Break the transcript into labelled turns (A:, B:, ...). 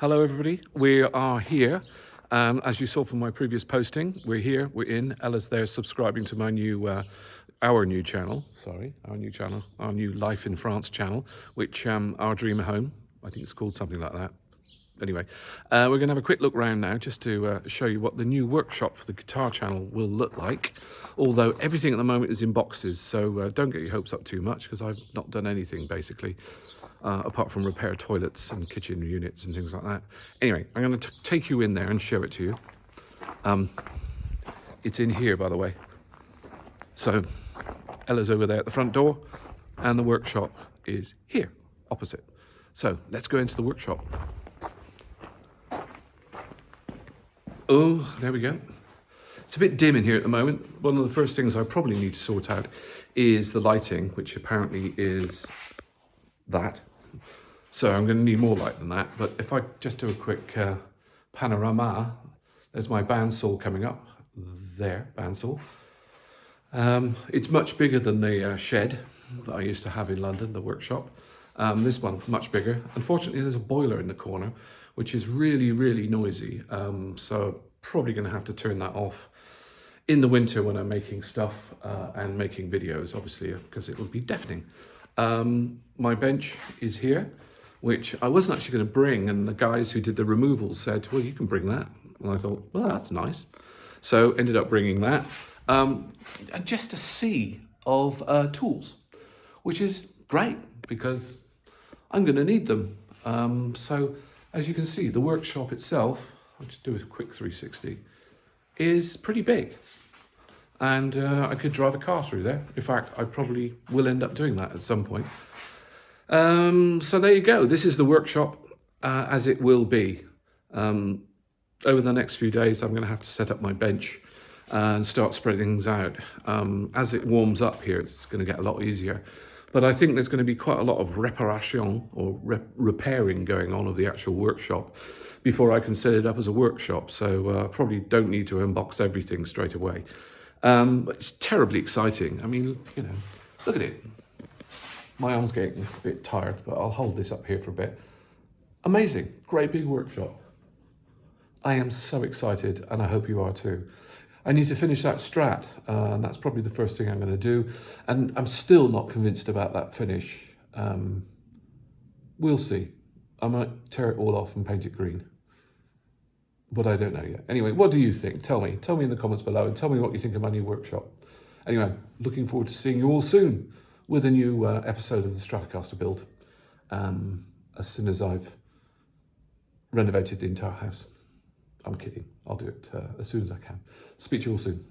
A: Hello everybody, we are here. As you saw from my previous posting, we're here, we're in. Ella's there subscribing to my new, our new channel, our new Life in France channel, which Our Dream Home, I think it's called something like that. Anyway, we're going to have a quick look around now just to show you what the new workshop for the guitar channel will look like. Although everything at the moment is in boxes, so don't get your hopes up too much because I've not done anything basically. Apart from repair toilets and kitchen units and things like that. Anyway, I'm going to take you in there and show it to you. It's in here, by the way. So Ella's over there at the front door and the workshop is here, opposite. So let's go into the workshop. Oh, there we go. It's a bit dim in here at the moment. One of the first things I probably need to sort out is the lighting, which apparently is that. So I'm going to need more light than that. But if I just do a quick panorama, there's my bandsaw coming up. There, bandsaw. It's much bigger than the shed that I used to have in London, the workshop. This one, much bigger. Unfortunately, there's a boiler in the corner, which is really, really noisy. So probably going to have to turn that off in the winter when I'm making stuff and making videos, obviously, because it will be deafening. My bench is here, which I wasn't actually going to bring, and the guys who did the removals said, well, you can bring that. And I thought, well, that's nice. So ended up bringing that. Just a sea of tools, which is great because I'm going to need them. So as you can see, the workshop itself, I'll just do a quick 360, is pretty big. And I could drive a car through there. In fact, I probably will end up doing that at some point. So there you go. This is the workshop as it will be. Over the next few days, I'm going to have to set up my bench and start spreading things out. As it warms up here, it's going to get a lot easier. But I think there's going to be quite a lot of reparation or repairing going on of the actual workshop before I can set it up as a workshop. So probably don't need to unbox everything straight away. But it's terribly exciting. I mean, you know, look at it. My arm's getting a bit tired, but I'll hold this up here for a bit. Amazing, great big workshop. I am so excited, and I hope you are too. I need to finish that Strat, and that's probably the first thing I'm going to do. And I'm still not convinced about that finish. We'll see. I might tear it all off and paint it green. But I don't know yet. Anyway, what do you think? Tell me. Tell me in the comments below and tell me what you think of my new workshop. Anyway, looking forward to seeing you all soon with a new episode of the Stratocaster build as soon as I've renovated the entire house. I'm kidding. I'll do it as soon as I can. Speak to you all soon.